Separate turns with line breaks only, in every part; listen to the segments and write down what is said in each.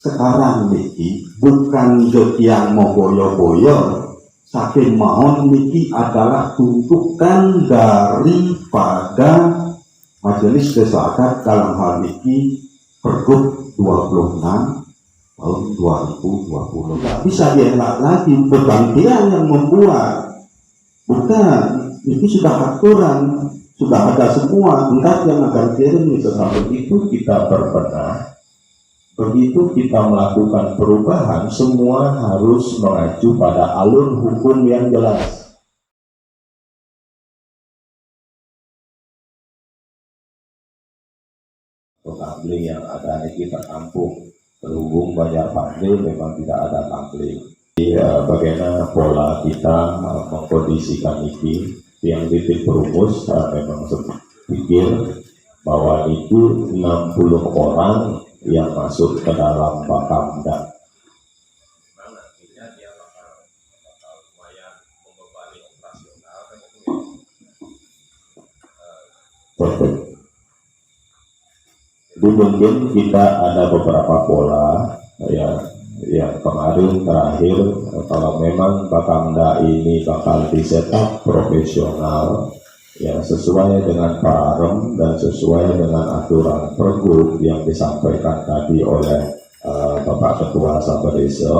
sekarang niki bukan yang mau boyo-boyo, saking mohon niki adalah tuntutan daripada Majelis Desa Adat dalam hal niki Pergub 26 tahun 2020. Tidak bisa dielak lagi, bukan dia yang membuat, bukan, ini sudah aturan, sudah ada semua. Entah yang akan kirim itu, begitu kita berbenah, begitu kita melakukan perubahan, semua harus mengacu pada alur hukum yang jelas. Tambling yang ada ini terkampung, terhubung Banjar Pandil memang tidak ada tambling. Bagaimana pola kita mengkondisikan ini yang titik perumus memang pikir bahwa itu 60 orang yang masuk ke dalam Bakamda. Jadi mungkin kita ada beberapa pola ya, yang kemarin terakhir kalau memang Bakamda ini bakal disetup profesional ya, sesuai dengan pararem dan sesuai dengan aturan pergub yang disampaikan tadi oleh Bapak Ketua Sabda Desa.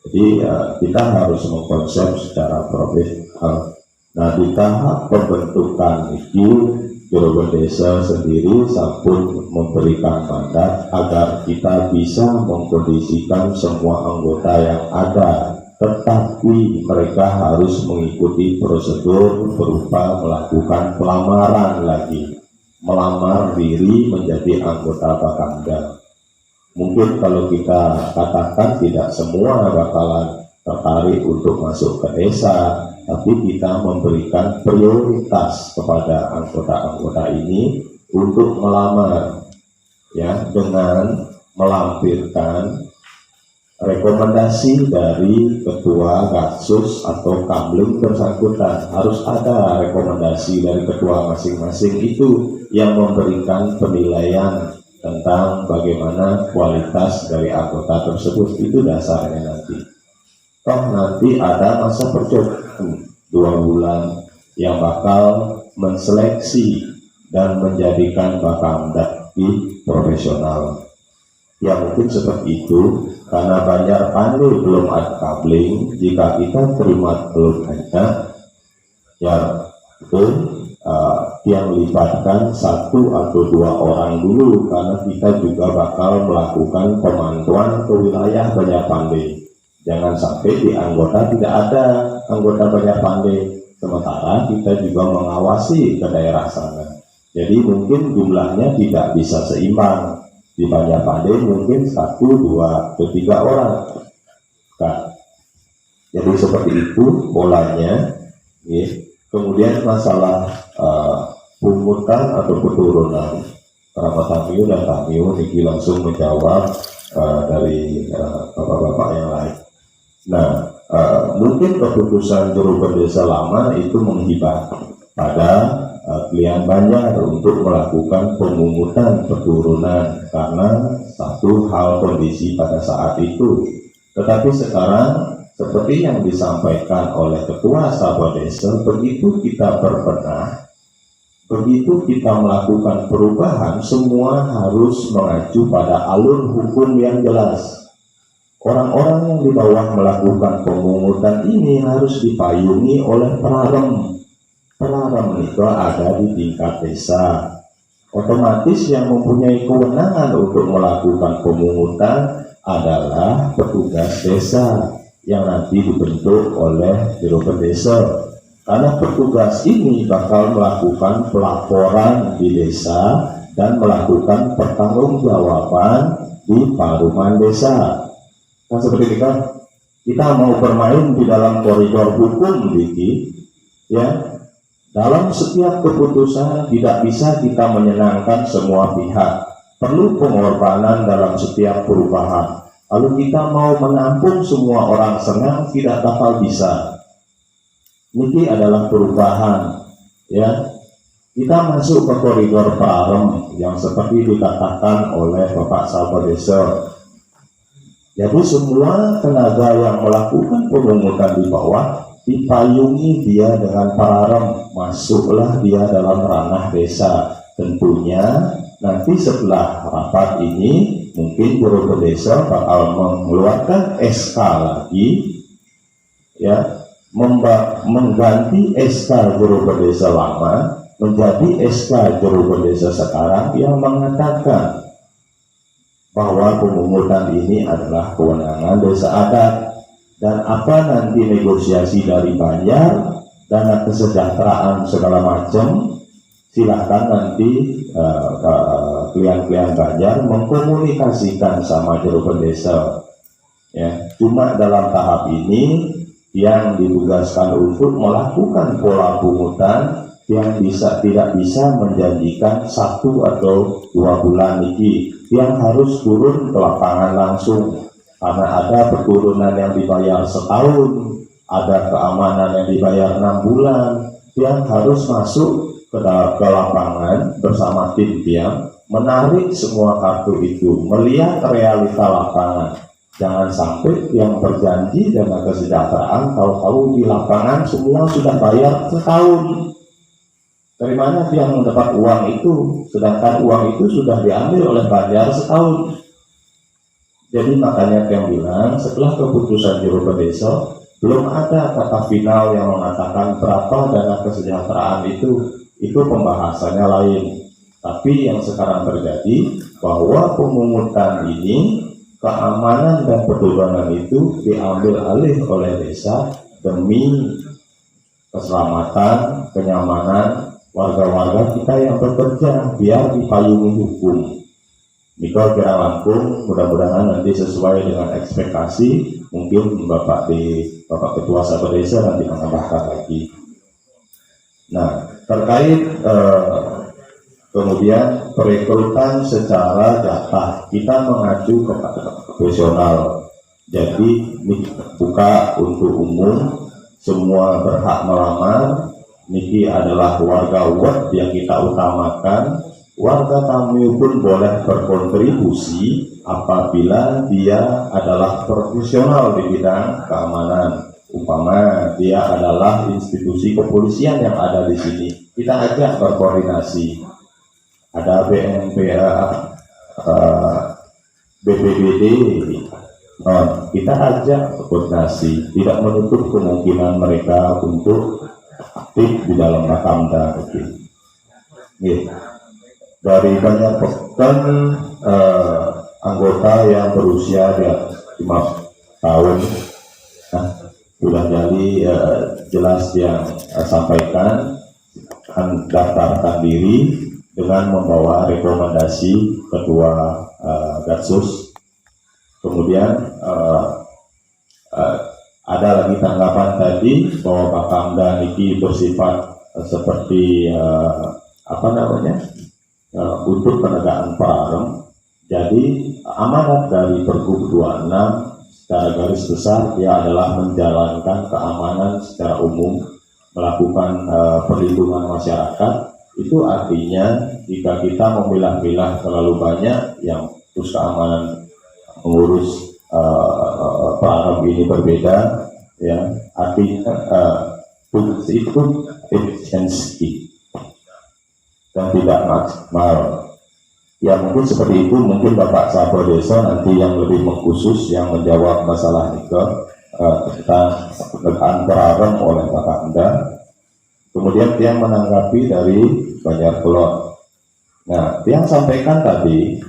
Jadi kita harus mengkonsep secara profesional. Nah, di tahap pembentukan itu Juru Desa sendiri sampun memberikan mandat agar kita bisa mengkondisikan semua anggota yang ada, tetapi mereka harus mengikuti prosedur berupa melakukan pelamaran lagi, melamar diri menjadi anggota Bakamda. Mungkin kalau kita katakan tidak semua bakalan tertarik untuk masuk ke desa, tapi kita memberikan prioritas kepada anggota-anggota ini untuk melamar ya, dengan melampirkan rekomendasi dari ketua Gatsus atau Kamling bersangkutan. Harus ada rekomendasi dari ketua masing-masing itu yang memberikan penilaian tentang bagaimana kualitas dari anggota tersebut. Itu dasarnya nanti. Toh nanti ada masa percobaan 2 bulan yang bakal menseleksi dan menjadikan Bakamda profesional. Ya mungkin seperti itu, karena Banjar Pandil belum ada kabling. Jika kita terima belum ada, ya itu yang libatkan 1 atau 2 orang dulu, karena kita juga bakal melakukan pemantauan ke wilayah Banjar Pandil. Jangan sampai di anggota tidak ada anggota Banjar Pandil, sementara kita juga mengawasi ke daerah sana. Jadi mungkin jumlahnya tidak bisa seimbang. Di Banjar Pandil mungkin 1, 2, atau 3 orang. Nah, jadi seperti itu polanya. Ya. Kemudian masalah pungutan atau keturunan, kerabat Tamiu dan Tamiu ini langsung menjawab dari bapak-bapak yang lain. Nah, mungkin keputusan Juru Desa lama itu menghibah pada klien Banjar untuk melakukan pemungutan keturunan karena satu hal kondisi pada saat itu. Tetapi sekarang seperti yang disampaikan oleh Ketua Sabda Desa, begitu kita berbenah, begitu kita melakukan perubahan, semua harus mengacu pada alur hukum yang jelas. Orang-orang yang di bawah melakukan pemungutan ini harus dipayungi oleh pararem. Pararem itu ada di tingkat desa. Otomatis yang mempunyai kewenangan untuk melakukan pemungutan adalah petugas desa yang nanti dibentuk oleh Juru Desa. Karena petugas ini bakal melakukan pelaporan di desa dan melakukan pertanggungjawaban di paruman desa. Nah, seperti kita mau bermain di dalam koridor hukum, ya. Dalam setiap keputusan tidak bisa kita menyenangkan semua pihak. Perlu pengorbanan dalam setiap perubahan. Lalu kita mau menampung semua orang senang, tidak bakal bisa. Ini adalah perubahan, ya. Kita masuk ke koridor pararem yang seperti dikatakan oleh Bapak Sabda Desa. Jadi semua tenaga yang melakukan pemungutan di bawah dipayungi dia dengan pararem, masuklah dia dalam ranah desa. Tentunya nanti setelah rapat ini mungkin juru desa bakal mengeluarkan SK lagi, ya, mengganti SK juru desa lama menjadi SK juru desa sekarang yang mengatakan bahwa pemungutan ini adalah kewenangan desa adat, dan apa nanti negosiasi dari Banjar, dana kesejahteraan segala macam, silahkan nanti klien-klien Banjar mengkomunikasikan sama juru desa. Ya, cuma dalam tahap ini yang ditugaskan untuk melakukan pola pungutan yang tidak bisa menjanjikan 1 atau 2 bulan ini, yang harus turun ke lapangan langsung, karena ada perturunan yang dibayar setahun, ada keamanan yang dibayar 6 bulan, yang harus masuk ke lapangan bersama tim yang menarik semua kartu itu, melihat realita lapangan. Jangan sampai yang berjanji dana kesejahteraan tahu-tahu di lapangan semua sudah bayar setahun. Dari mana dia mendapat uang itu, sedangkan uang itu sudah diambil oleh Banjar setahun. Jadi makanya yang bilang setelah keputusan juru desa belum ada kata final yang mengatakan berapa dana kesejahteraan itu pembahasannya lain. Tapi yang sekarang terjadi bahwa pemungutan ini, keamanan dan perturunan itu diambil alih oleh desa demi keselamatan, kenyamanan warga-warga kita yang bekerja, biar dipayungi hukum. Niko kira langkung, mudah-mudahan nanti sesuai dengan ekspektasi. Mungkin Bapak Ketua Sahabat Desa nanti menambahkan lagi. Nah, terkait kemudian perekrutan secara jatah, kita mengacu kepada profesional. Jadi buka untuk umum, semua berhak melamar. Niki adalah warga ward yang kita utamakan. Warga kami pun boleh berkontribusi apabila dia adalah profesional di bidang keamanan. Umpama dia adalah institusi kepolisian yang ada di sini, kita ajak berkoordinasi. Ada BNPA, BPBD, kita ajak berkoordinasi. Tidak menutup kemungkinan mereka untuk aktif di dalam Bakamda. Dari banyak anggota yang berusia di atas 5 tahun, sudah jadi jelas yang sampaikan, akan daftarkan diri dengan membawa rekomendasi ketua Gatsus. Kemudian ada lagi tanggapan tadi bahwa Bakamda niki bersifat seperti untuk penegakan pararem. Jadi amanat dari Pergub 26 secara garis besar dia adalah menjalankan keamanan secara umum, melakukan perlindungan masyarakat. Itu artinya jika kita memilah-milah terlalu banyak yang terus keamanan mengurus pararem ini berbeda, ya artinya fungsi itu efisiensi dan tidak maksimal. Ya mungkin seperti itu, mungkin Bapak Sahabat Desa nanti yang lebih mengkhusus yang menjawab masalah tentang penegakan pararem oleh Bakamda. Kemudian yang menanggapi dari Banjar Kelon. Nah, yang sampaikan tadi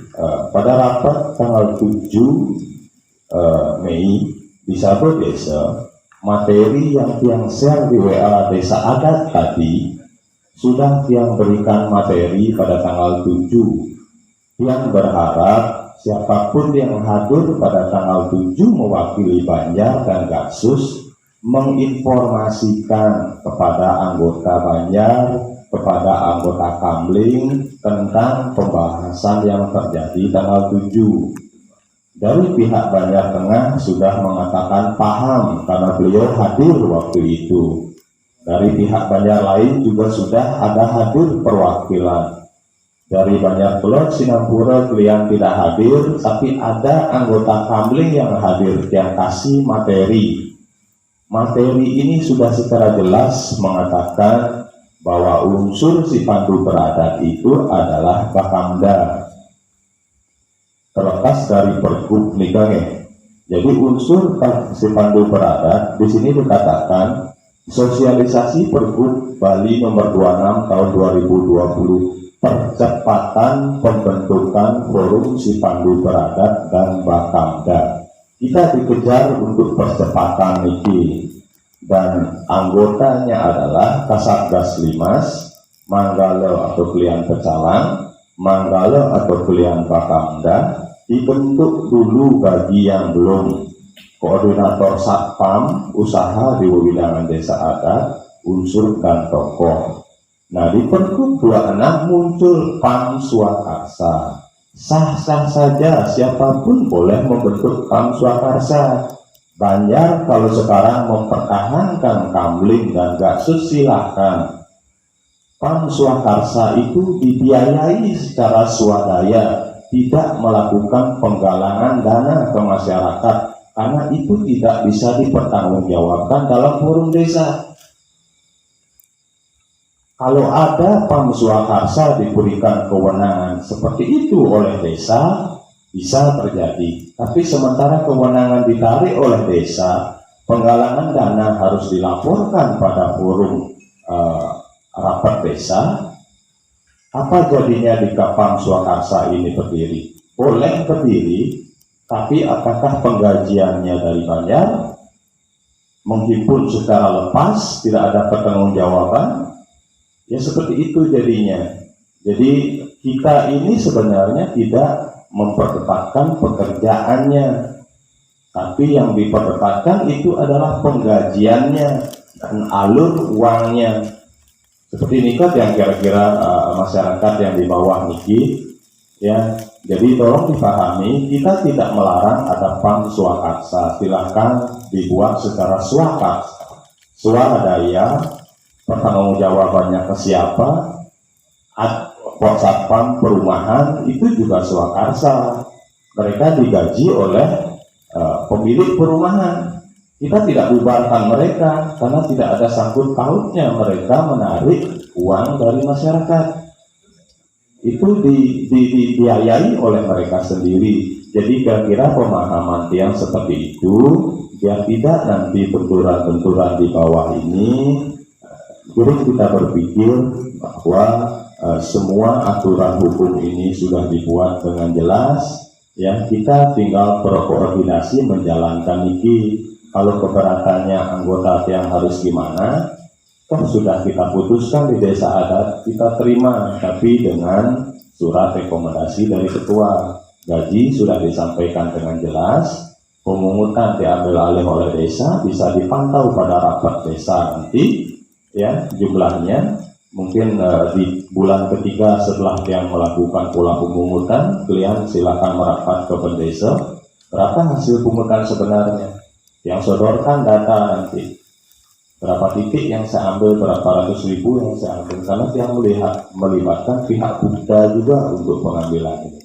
pada rapat tanggal 7 Mei di Sahabat Desa, materi yang share di WA Desa Adat tadi sudah yang berikan materi pada tanggal 7. Yang berharap siapapun yang hadir pada tanggal 7 mewakili Banjar dan Gatsus menginformasikan kepada anggota Banjar, kepada anggota Kamling tentang pembahasan yang terjadi tanggal 7. Dari pihak Banjar Tengah sudah mengatakan paham karena beliau hadir waktu itu. Dari pihak Banjar lain juga sudah ada hadir perwakilan. Dari banyak Kulon, Singapura kalian tidak hadir, tapi ada anggota Kamling yang hadir, yang kasih materi. Materi ini sudah secara jelas mengatakan bahwa unsur si pandu beradat itu adalah Bakamda. Terlepas dari pergub nikahnya. Jadi unsur si pandu beradat di sini dikatakan sosialisasi pergub Bali nomor 26 tahun 2020. Percepatan pembentukan forum si pandu beradat dan Bakamda. Kita dikejar untuk percepatan ini, dan anggotanya adalah Kasatgas Limas, Manggalo atau Kelian Pecalang, Manggalo atau Kelian Bakamda. Dibentuk dulu bagi yang belum, koordinator Satpam usaha di Wewidangan Desa Adat, unsur dan tokoh. Nah, di Pergub 26 muncul PAM Swakarsa. Sah-sah saja, siapapun boleh membentuk PAM Swakarsa. Banjar kalau sekarang mempertahankan Kamling dan Gaksus, silahkan. PAM Swakarsa itu dibiayai secara swadaya, tidak melakukan penggalangan dana ke masyarakat, karena itu tidak bisa dipertanggungjawabkan dalam forum desa. Kalau ada PAM Swakarsa diberikan kewenangan seperti itu oleh desa, bisa terjadi. Tapi sementara kewenangan ditarik oleh desa, penggalangan dana harus dilaporkan pada forum rapat desa. Apa jadinya jika PAM Swakarsa ini berdiri? Boleh berdiri, tapi apakah penggajiannya dari Banjar? Menghimpun secara lepas, tidak ada pertanggungjawaban? Ya seperti itu jadinya. Jadi kita ini sebenarnya tidak memperketatkan pekerjaannya, tapi yang diperketatkan itu adalah penggajiannya dan alur uangnya. Seperti ini kan yang kira-kira masyarakat yang di bawah niki, ya. Jadi tolong dipahami, kita tidak melarang ada PAM Swakarsa, silahkan dibuat secara swakarsa, swadaya. Pertanggungjawabannya ke siapa? Satpam perumahan itu juga swakarsa. Mereka digaji oleh pemilik perumahan. Kita tidak bubarkan mereka karena tidak ada sangkut pautnya mereka menarik uang dari masyarakat. Itu dibiayai oleh mereka sendiri. Jadi kira-kira pemahaman yang seperti itu, biar tidak nanti benturan-benturan di bawah ini. Jadi kita berpikir bahwa semua aturan hukum ini sudah dibuat dengan jelas, ya kita tinggal berkoordinasi menjalankan ini. Kalau keberatannya anggota yang harus gimana, toh sudah kita putuskan di desa adat, kita terima, tapi dengan surat rekomendasi dari ketua. Gaji sudah disampaikan dengan jelas, pemungutan diambil alih oleh desa, bisa dipantau pada rapat desa nanti. Ya, jumlahnya mungkin di bulan ketiga setelah yang melakukan pola pemungutan, kalian silakan merapat ke pendesa. Berapa hasil pungutan sebenarnya? Yang sodorkan data nanti. Berapa titik yang saya ambil, berapa ratus ribu yang saya ambil. Karena yang melibatkan pihak Buddha juga untuk pengambilan ini.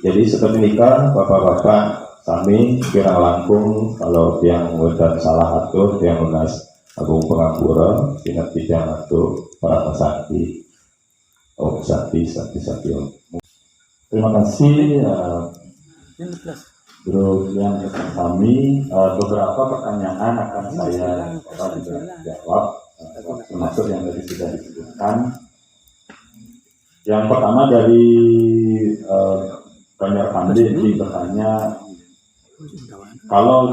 Jadi seperti ini kan, bapak-bapak, kami kira langkung kalau yang dan salah atur, yang lunas Agung Pengapura, Sinat Tidang atau para pesakti, sakti. Terima kasih, Bro yang kami. Beberapa pertanyaan akan saya jawab, termasuk yang tadi sudah disebutkan. Yang pertama dari Banjar Pandit bertanya, kalau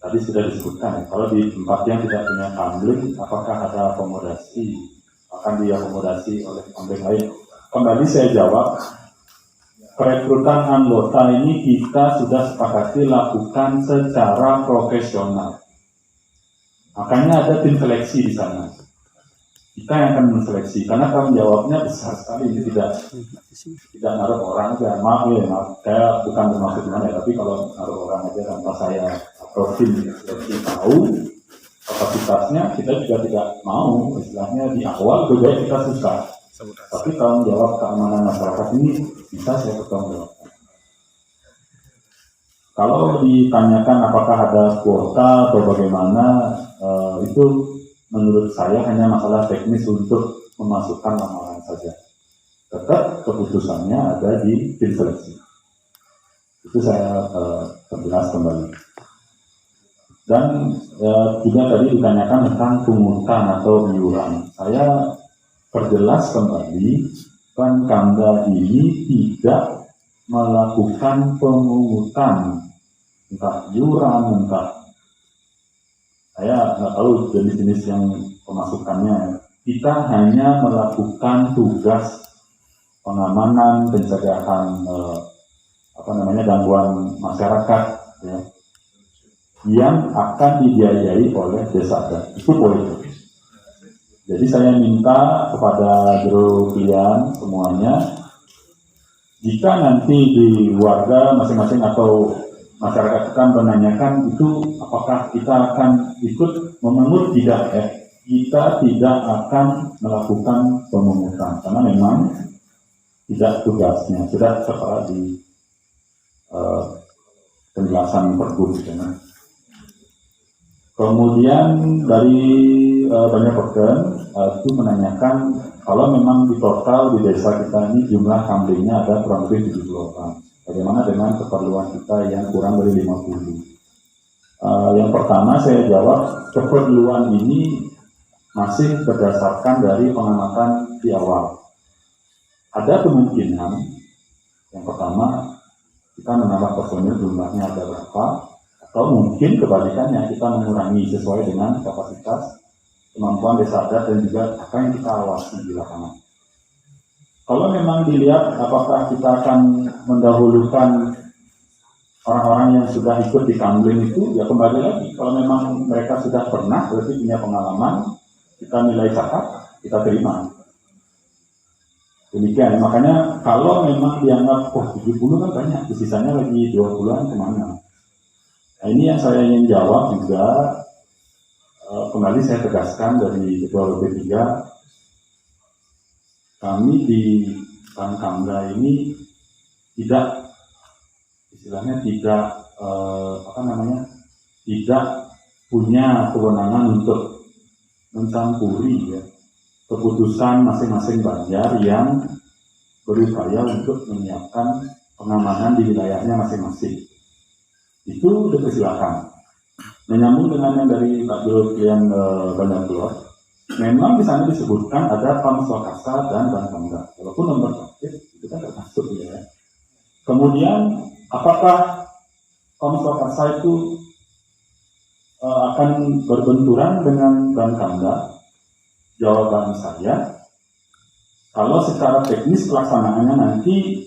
tadi sudah disebutkan, kalau di tempat yang tidak punya kamling, apakah ada akomodasi? Akan diakomodasi oleh kamling lain? Kembali saya jawab, perekrutan anggota ini kita sudah sepakati lakukan secara profesional. Makanya ada tim seleksi di sana. Kita yang akan menseleksi, karena tanggung jawabnya besar sekali. Ini tidak naruh orang aja. Maaf, saya bukan bermaksud mana ya, tapi kalau naruh orang aja tanpa saya atau tim seleksi tahu kapasitasnya, kita juga tidak mau. Istilahnya di awal juga kita susah.
Tapi tanggung jawab keamanan masyarakat ini bisa saya pertanggungjawabkan. Kalau ditanyakan apakah ada kuota atau bagaimana, itu menurut saya hanya masalah teknis untuk memasukkan lamaran saja. Tetap keputusannya ada di tim seleksi. Itu saya perjelas kembali. Dan juga tadi ditanyakan tentang pungutan atau iuran. Saya perjelas kembali, Pemda ini tidak melakukan pemungutan, entah iuran, entah saya nggak tahu jenis-jenis yang pemasukannya. Kita hanya melakukan tugas pengamanan, pencegahan gangguan masyarakat, ya, yang akan dibiayai oleh desa adat. Itu boleh. Jadi saya minta kepada Bro kalian semuanya, jika nanti di warga masing-masing atau masyarakat akan menanyakan itu apakah kita akan ikut memungut, tidak ya. Kita tidak akan melakukan pemungutan karena memang tidak tugasnya, sudah tertera di penjelasan Pergub. Ya. Kemudian dari banyak pekan itu menanyakan kalau memang di total di desa kita ini jumlah kambingnya ada kurang lebih 70 orang. Bagaimana dengan keperluan kita yang kurang dari 50? Yang pertama saya jawab, keperluan ini masih berdasarkan dari pengamatan di awal. Ada kemungkinan yang pertama kita menambah personil, jumlahnya ada berapa, atau mungkin kebalikannya kita mengurangi sesuai dengan kapasitas kemampuan desa adat dan juga apa yang kita awasi di lapangan. Kalau memang dilihat apakah kita akan mendahulukan orang-orang yang sudah ikut di Kamling itu, ya kembali lagi. Kalau memang mereka sudah pernah, berarti punya pengalaman, kita nilai cakap, kita terima. Demikian, makanya kalau memang dianggap, 70 kan banyak, sisanya lagi 20-an kemana. Nah ini yang saya ingin jawab juga, kembali saya tegaskan dari Ketua BP3, kami di Pemda ini tidak, istilahnya tidak tidak punya kewenangan untuk mencampuri ya, keputusan masing-masing banjar yang berupaya untuk menyiapkan pengamanan di wilayahnya masing-masing. Itu dipersilakan. Menyambung dengan yang dari Pak Bro yang banyak keluar, memang di sana disebutkan ada Pam Swakasa dan Pemda. Walaupun nomor terakhir itu kan termasuk ya. Kemudian apakah Pam Swakasa itu akan berbenturan dengan Pemda? Jawaban saya, kalau secara teknis pelaksanaannya nanti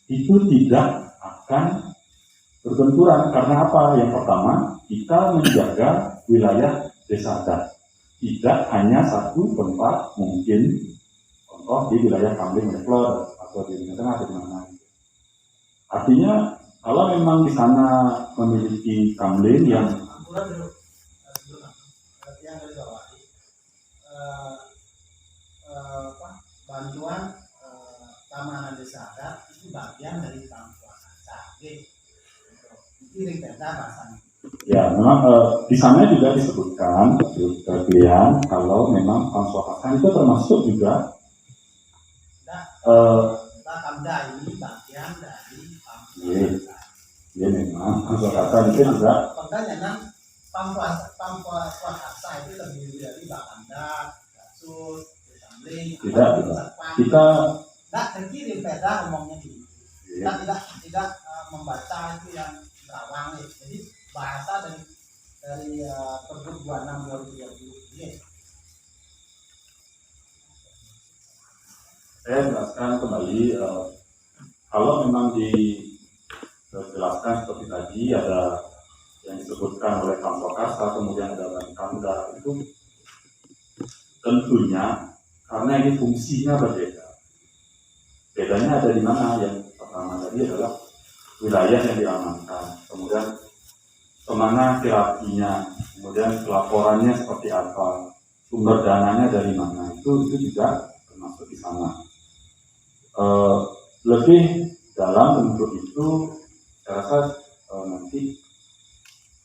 itu tidak akan berbenturan. Karena apa? Yang pertama, kita menjaga wilayah desa adat. Tidak hanya satu tempat, mungkin contoh di wilayah Kamling Meklor atau di tengah atau di mana. Artinya kalau memang di sana memiliki Kamling yang
bantuan keamanan desa adat itu bagian dari tanggung jawab. Ini beda bahasanya.
Ya, memang di sana juga disebutkan kalian kalau memang Pamswakasa itu termasuk juga
Pemda ini bagian dari Pamswakasa.
Iya memang Pamswakasa itu juga.
Makanya Pamswakasa itu terdiri dari Pemda, Gasus, Kamling.
Tidak. Kita
tidak terkirim beda ngomongnya gitu. Kita tidak membaca itu yang terawang. Jadi bahasa dari Pergub 26/2020 ini.
Saya jelaskan kembali, kalau memang dijelaskan seperti tadi ada yang disebutkan oleh Pamswakasa, kemudian ada Pemda, itu tentunya karena ini fungsinya berbeda. Bedanya ada di mana? Yang pertama tadi adalah wilayah yang diamankan, kemudian kemana terapinya, kemudian pelaporannya seperti apa, sumber dananya dari mana, itu juga termasuk di sana. sana. Lebih dalam untuk itu, saya rasa nanti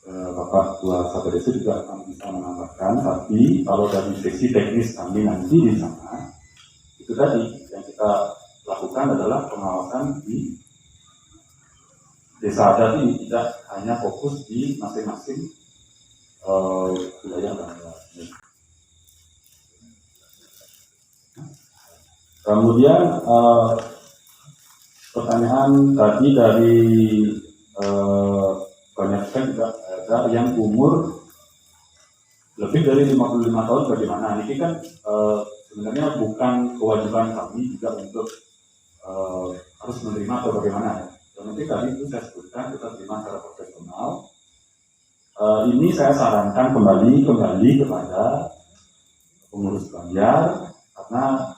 Bapak Ketua Satu Desa juga akan bisa menambahkan. Tapi kalau dari sisi teknis kami nanti di sana, itu tadi yang kita lakukan adalah pengawasan di desa adat ini, tidak hanya fokus di masing-masing wilayah bangsa. Kemudian pertanyaan tadi dari banyak sekali juga ada yang umur lebih dari 55 tahun bagaimana? Ini kan sebenarnya bukan kewajiban kami juga untuk harus menerima atau bagaimana ya. Yang penting tadi itu saya sebutkan kita terima secara profesional. Ini saya sarankan kembali kepada pengurus Banjar, karena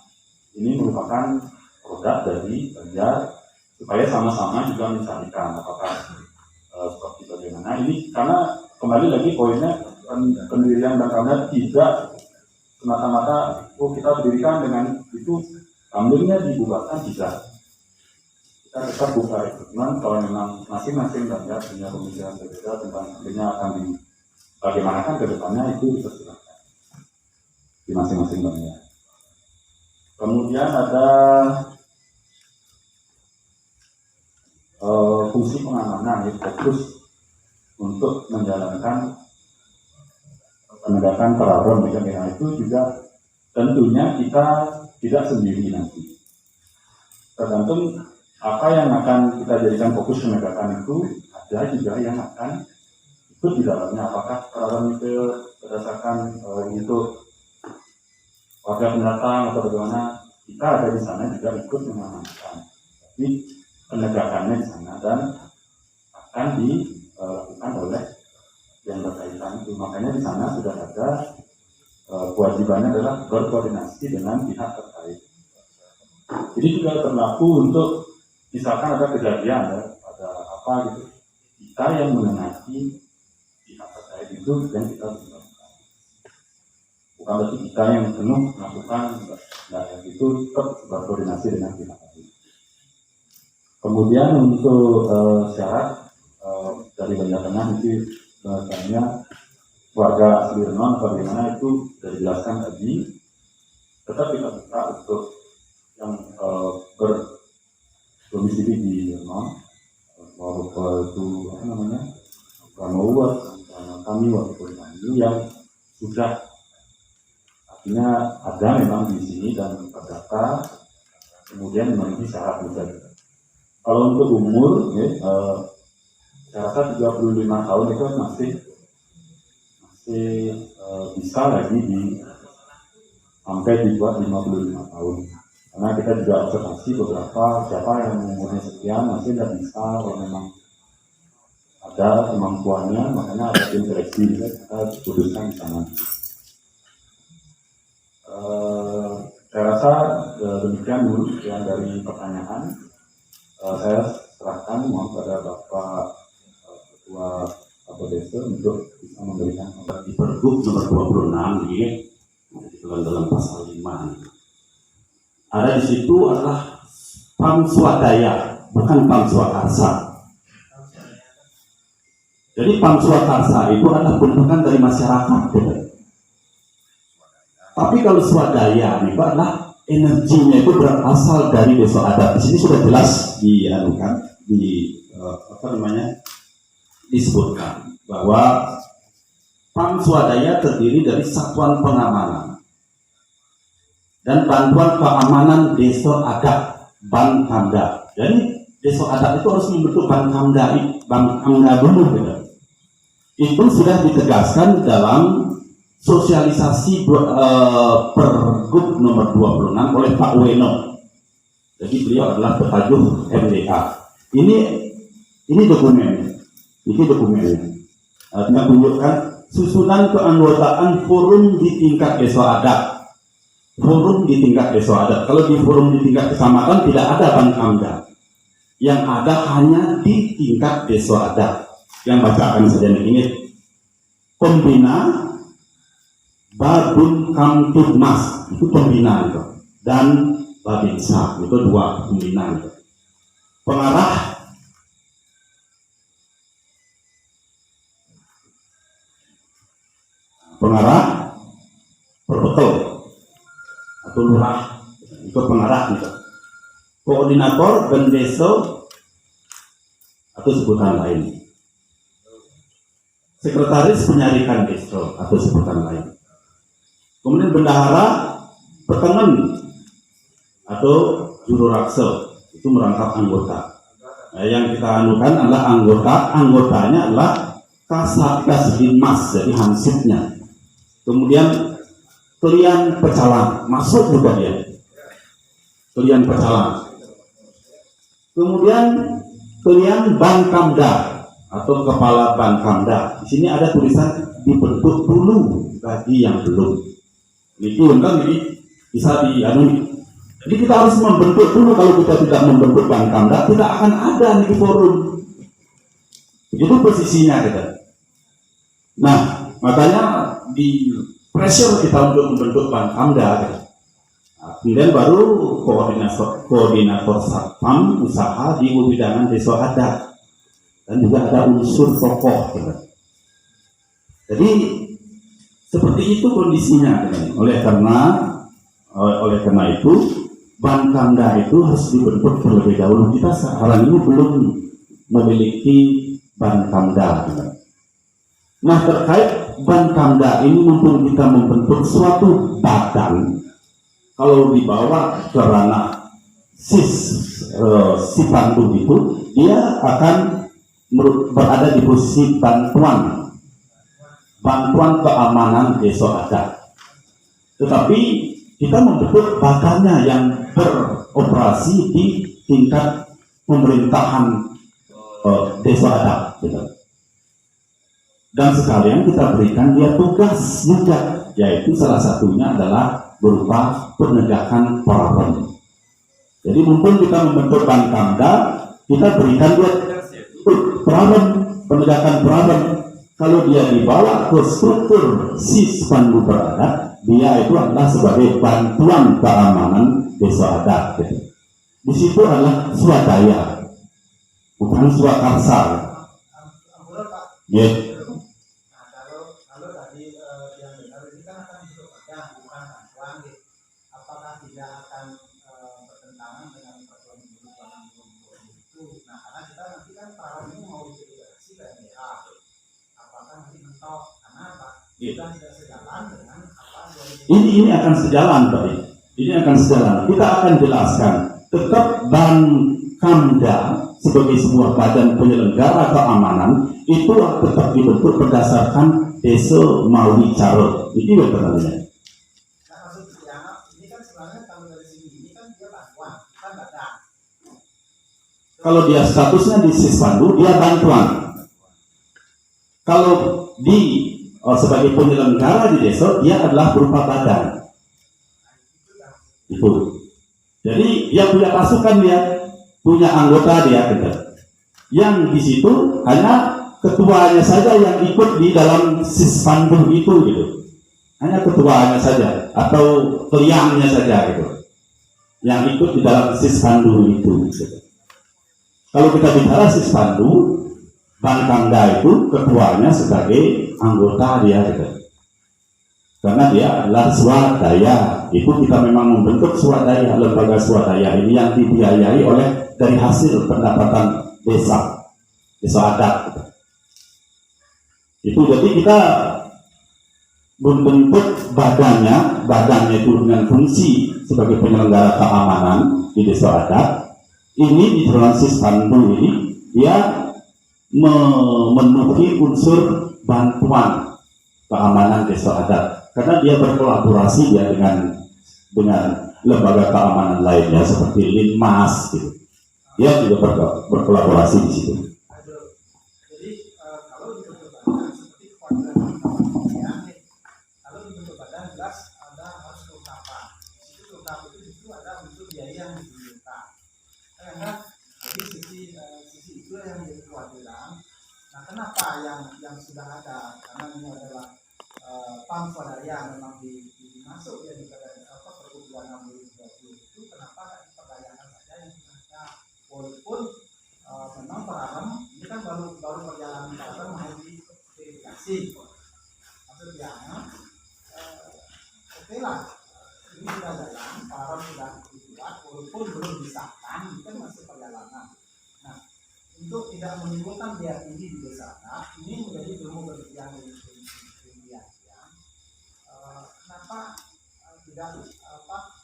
ini merupakan produk dari Banjar, supaya sama-sama juga mencarikan apakah seperti bagaimana ini, karena kembali lagi poinnya pendirian Bangkamda tidak semata-mata kita berdirikan dengan itu kambingnya dibubarkan, tidak. Kita tetap buka itu. Cuman kalau memang masing-masing Banjar punya pemikiran berbeda tentang kambingnya akan bagaimana kan ke depannya, itu bisa silakan di masing-masing Banjar. Kemudian ada fungsi pengamanan yang fokus untuk menjalankan penegakan peraturan negara, itu juga tentunya kita tidak sendiri nanti. Tergantung apa yang akan kita jadikan fokus penegakan itu, ada juga yang akan ikut di dalamnya. Apakah peraturan itu berdasarkan itu warga pendatang atau bagaimana, kita ada di sana juga ikut mengamankan. Tapi penegakannya di sana dan akan dilakukan oleh yang berkaitan itu. Makanya di sana sudah ada kewajibannya adalah berkoordinasi dengan pihak terkait. Jadi juga berlaku untuk misalkan ada kejadian ya, ada apa gitu, kita yang menengahi pihak terkait itu dan kita lakukan. Bukan berarti kita yang penuh melakukan, nah itu tetap berkoordinasi dengan pihak terkait. Kemudian untuk syarat dari Banjar Tengah itu bahasanya warga asli Renon bagaimana itu sudah dijelaskan tadi. Tetap kita buka untuk yang berdomisili di Renon, walaupun itu apa namanya Pranowo, kami walaupun kami yang sudah artinya ada memang di sini dan terdaftar, kemudian memenuhi syarat juga. Kalau untuk umur, ya, saya rasa 35 tahun itu masih bisa lagi sampai dibuat 55 tahun. Karena kita juga observasi beberapa siapa yang umurnya sekian masih tidak bisa, kalau memang ada kemampuannya, makanya ada tim seleksi, kita putuskan di sana. Saya rasa demikian dulu yang dari pertanyaan. Saya serahkan kepada Bapak Ketua Satu Desa untuk bisa memberikan
di Pergub nomor 26 ini dalam pasal 5. Ada di situ adalah Pam Swadaya, bukan Pam Swakarsa. Jadi Pam Swakarsa itu adalah bentukan dari masyarakat. Tapi kalau swadaya itu adalah energinya itu berasal dari desa adat. Di sini sudah jelas disebutkan bahwa Pam Swadaya terdiri dari satuan pengamanan dan bantuan keamanan desa adat Bangkamda. Jadi desa adat itu harus membentuk Bangkamda dulu. Itu sudah ditegaskan dalam sosialisasi Pergub nomor 26 oleh Pak Weno. Jadi beliau adalah petajuh MDA. Ini dokumennya. Menunjukkan susunan keanggotaan forum di tingkat desa adat. Kalau di forum di tingkat kecamatan tidak ada Bangkamda. Yang ada hanya di tingkat desa adat. Yang bacakan saja ini. Pembina Babun Kamtibmas itu pembina itu, dan Babinsa, itu dua pimpinan. Pengarah perbetul atau lurah, itu pengarah gitu. Koordinator dan deso atau sebutan lain. Sekretaris penyarikan deso atau sebutan lain. Kemudian bendahara petengen atau juru raksa, itu merangkap anggota. Nah, yang kita anukan adalah anggotanya adalah Kasatgas Dinmas, jadi hansipnya. Kemudian kalian pecalang, masuk juga dia. Kalian pecalang. Kemudian kalian Bankamda atau kepala Bankamda. Di sini ada tulisan dibentuk dulu bagi yang belum. Itu kan ini bisa dianui. Jadi kita harus membentuk dulu. Kalau kita tidak membentuk Bankamda, tidak akan ada di forum. Begitu posisinya kita. Nah, makanya di pressure kita untuk membentuk Bankamda. Nah, kemudian baru koordinator satpam usaha di bidang desa adat, dan juga ada unsur tokoh. Gitu. Jadi seperti itu kondisinya. Gitu. Oleh karena itu Bankamda itu harus dibentuk terlebih dahulu. Kita sekarang ini belum memiliki Bankamda. Gitu. Nah, terkait Bankamda ini, mumpung kita membentuk suatu badan, kalau dibawa ke ranah si pandu itu, dia akan berada di posisi bantuan keamanan desa adat. Tetapi kita membentuk badannya yang beroperasi di tingkat pemerintahan desa adat. Gitu. Dan sekalian kita berikan dia tugas juga, yaitu salah satunya adalah berupa penegakan peraturan. Jadi mumpung kita membentuk Bankamda, kita berikan dia penegakan peraturan. Kalau dia dibawa ke struktur Sispandu beradat, dia itu adalah sebagai bantuan keamanan desa adat. Di situ adalah swadaya, bukan swakarsa. Ya. Ini akan sejalan, Pak. Ini akan sejalan. Kita akan jelaskan. Tetap Bankamda sebagai sebuah badan penyelenggara keamanan itu tetap dibentuk berdasarkan desa mawi cara. Ini namanya.
Ini kan sebenarnya kalau dari sini ini kan dia bantuan, kan badan.
Kalau dia statusnya di Sispandu, dia bantuan. Kalau sebagai penyelenggara di desa, dia adalah berupa badan. Itu. Jadi dia punya pasukan, dia punya anggota, dia gitu. Yang di situ hanya ketuanya saja yang ikut di dalam Sispandu itu gitu. Hanya ketuanya saja atau kliennya saja gitu. Yang ikut di dalam Sispandu itu. Gitu. Kalau kita bicara Sispandu, Bankamda itu ketuanya sebagai anggota dia gitu. Karena dia adalah swadaya. Itu kita memang membentuk swadaya, lembaga swadaya ini yang dibiayai oleh dari hasil pendapatan desa adat gitu. Itu jadi kita membentuk badannya itu dengan fungsi sebagai penyelenggara keamanan di desa adat. Ini di dalam Sispandu ini dia memenuhi unsur bantuan keamanan desa adat, karena dia berkolaborasi ya dengan lembaga keamanan lainnya seperti Linmas gitu. Dia juga berkolaborasi di situ.
Jadi kalau dibentuk badan seperti kemudian kalau dibentuk badan jelas harus kelengkapan. Di situ kelengkapan itu justru ada unsur biaya yang diminta. Karena jadi sisi itu yang menjadi kewajiban. Nah, kenapa yang sudah ada? Karena ini adalah PAM swadaya memang dimasuk ya di Pergub 26 2020 itu, kenapa masih maksudnya oke lah, ini sudah jalan, paron sudah dibuat walaupun belum disahkan, itu kan masih perjalanan. Nah, untuk tidak menimbulkan biaya tinggi di desa, ini menjadi ilmu yang kenapa tidak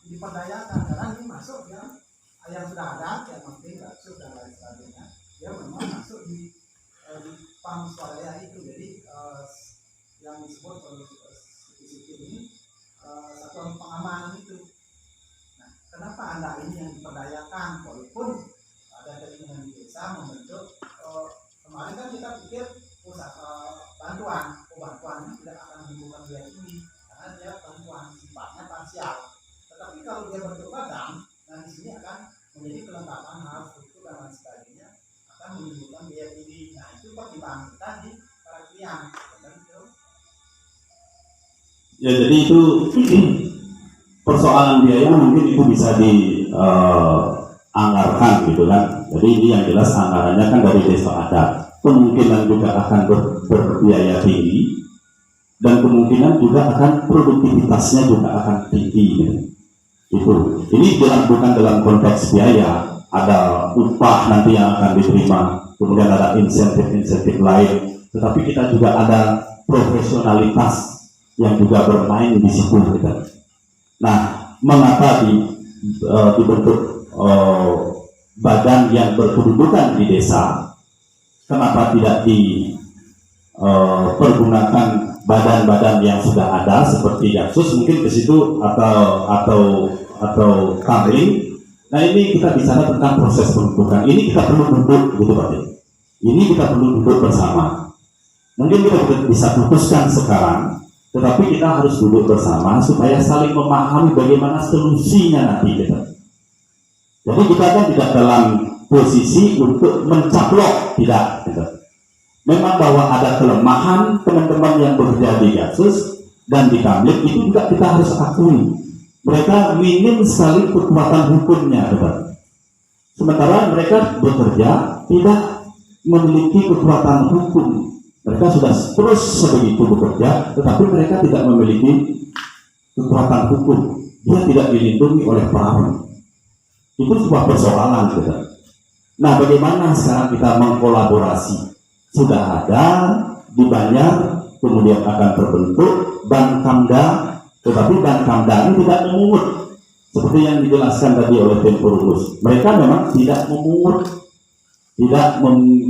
diperdayakan, karena ini masuk yang sudah ada, yang penting masuk dan lain sebagainya, dia memang masuk di PAM swadaya itu. Jadi yang disebut oleh CCTV ini satuan pengaman itu. Nah, kenapa Anda ini yang diperdayakan, walaupun ada keinginan di desa membentuk kemarin kan kita pikir bantuan tidak akan menimbulkan biaya tinggi karena dia bantuan sifatnya parsial. Tetapi kalau dia bentuk badan, nah di sini akan menjadi kelengkapan hal struktur dan lain sebagainya, akan menimbulkan biaya tinggi. Nah, itu pertimbangan kita di perhatian.
Ya, jadi itu persoalan biaya mungkin itu bisa dianggarkan gitu kan. Jadi ini yang jelas anggarannya kan dari desa adat, kemungkinan juga akan berbiaya tinggi dan kemungkinan juga akan produktivitasnya juga akan tinggi gitu. Itu ini bukan dalam konteks biaya, ada upah nanti yang akan diterima, kemudian ada insentif lain, tetapi kita juga ada profesionalitas yang juga bermain di situ gitu. Nah, mengapa dibentuk badan yang berkedudukan di desa? Kenapa tidak dipergunakan badan-badan yang sudah ada seperti Jaksus mungkin ke situ atau Kamling? Nah, ini kita bicara tentang proses pembentukan. Ini kita perlu duduk gitu Pak. Ini kita perlu duduk bersama. Mungkin kita bisa putuskan sekarang, tetapi kita harus duduk bersama supaya saling memahami bagaimana solusinya nanti gitu. Jadi kita kan tidak dalam posisi untuk mencaplok, tidak gitu. Memang bahwa ada kelemahan teman-teman yang bekerja di Jaksus dan di Kamling itu juga kita harus akui. Mereka minim sekali kekuatan hukumnya, gitu. Sementara mereka bekerja tidak memiliki kekuatan hukum. Mereka sudah terus sebegitu bekerja, tetapi mereka tidak memiliki kekuatan hukum. Dia tidak dilindungi oleh peran. Itu sebuah persoalan, gitu. Nah, bagaimana sekarang kita mengkolaborasi? Sudah ada dibayar, kemudian akan terbentuk Bankamda, tetapi Bankamda ini tidak memungut seperti yang dijelaskan tadi oleh Tempurus. Mereka memang tidak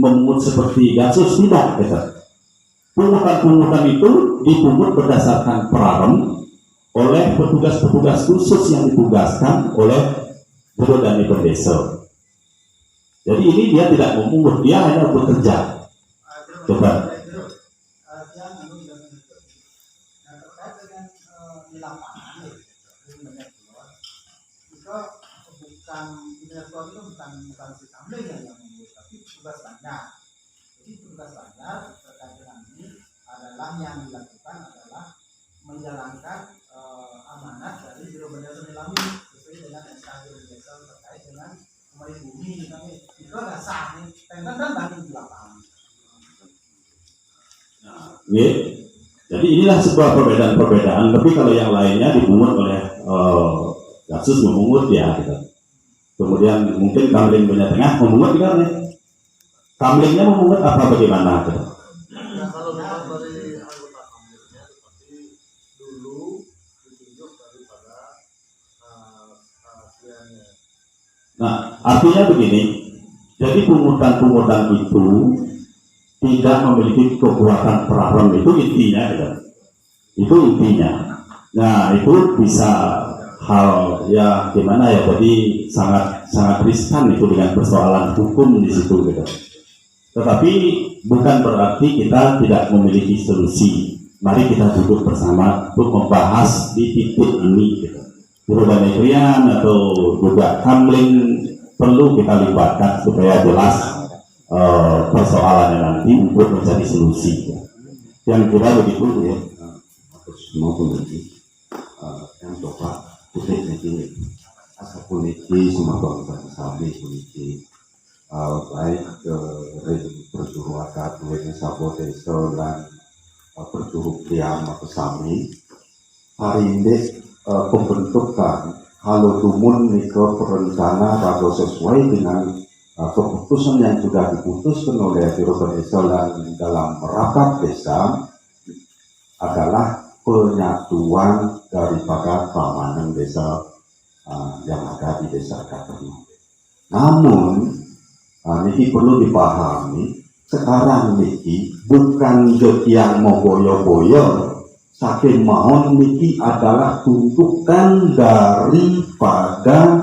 memungut seperti Jaksus, tidak gitu. Pungutan-pungutan itu dipungut berdasarkan peraram oleh petugas-petugas khusus yang ditugaskan oleh Biro Dani Pendesa. Jadi ini dia tidak memungut, dia hanya bekerja. Coba.
Di lapangan itu bukan si Kamling yang membuat, tapi petugas bandar. Jadi petugas bandar terkait dengan ini adalah yang dilakukan adalah menjalankan amanat dari Biro Bandar Senilawi sesuai dengan SK Biro Desa terkait dengan kembali bumi. Itu ada sah nih, tender dan banding di lapangan.
Ya. Jadi inilah sebuah perbedaan-perbedaan. Tapi kalau yang lainnya dipungut oleh Jaksus memungut ya, gitu. Kemudian mungkin Kamling Banyak Tengah memungut juga nih. Kamlingnya memungut apa bagaimana? Gitu.
Ya, kalau bukan dari anggota Kamlingnya, tetapi dulu ditunjuk daripada kliennya.
Nah, artinya begini. Jadi pungutan-pungutan itu tidak memiliki kekuatan peraram, itu intinya gitu. Itu intinya. Nah, itu bisa hal ya gimana ya, jadi sangat riskan itu dengan persoalan hukum di situ gitu. Tetapi bukan berarti kita tidak memiliki solusi. Mari kita duduk bersama untuk membahas di titik ini gitu. Perubahan negerian atau juga Kamling perlu kita libatkan supaya jelas persoalannya nanti untuk mencari solusi. Yang kira begitu ya.
Semua politik yang coba politik ini asal politik semua bangsa sampai politik baik perjuangan politik sabotage dan berjuru priam atau sami hari ini pembentukan kalau tumun niko perencana rago sesuai dengan keputusan yang sudah diputuskan oleh Biro Desa dalam rapat desa adalah penyatuan daripada keamanan desa yang ada di desa Katerno. Namun ini perlu dipahami sekarang niki bukan yang mau boyo-boyo saking mohon niki adalah tuntutan daripada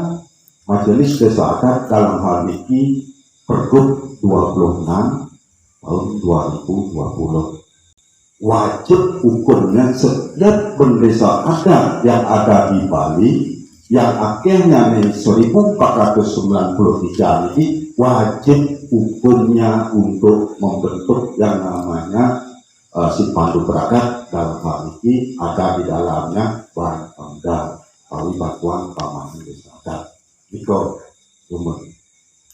Majelis Desa Adat dalam hal niki Pergub 26 tahun 2020. Wajib hukumnya setiap pendesa adat yang ada di Bali yang akhirnya 1493 ini wajib hukumnya untuk membentuk yang namanya si pandu beradat dalam hal ini ada di dalamnya Badan Pemda Bali Batuan Paman Desa Adat. Iko umum.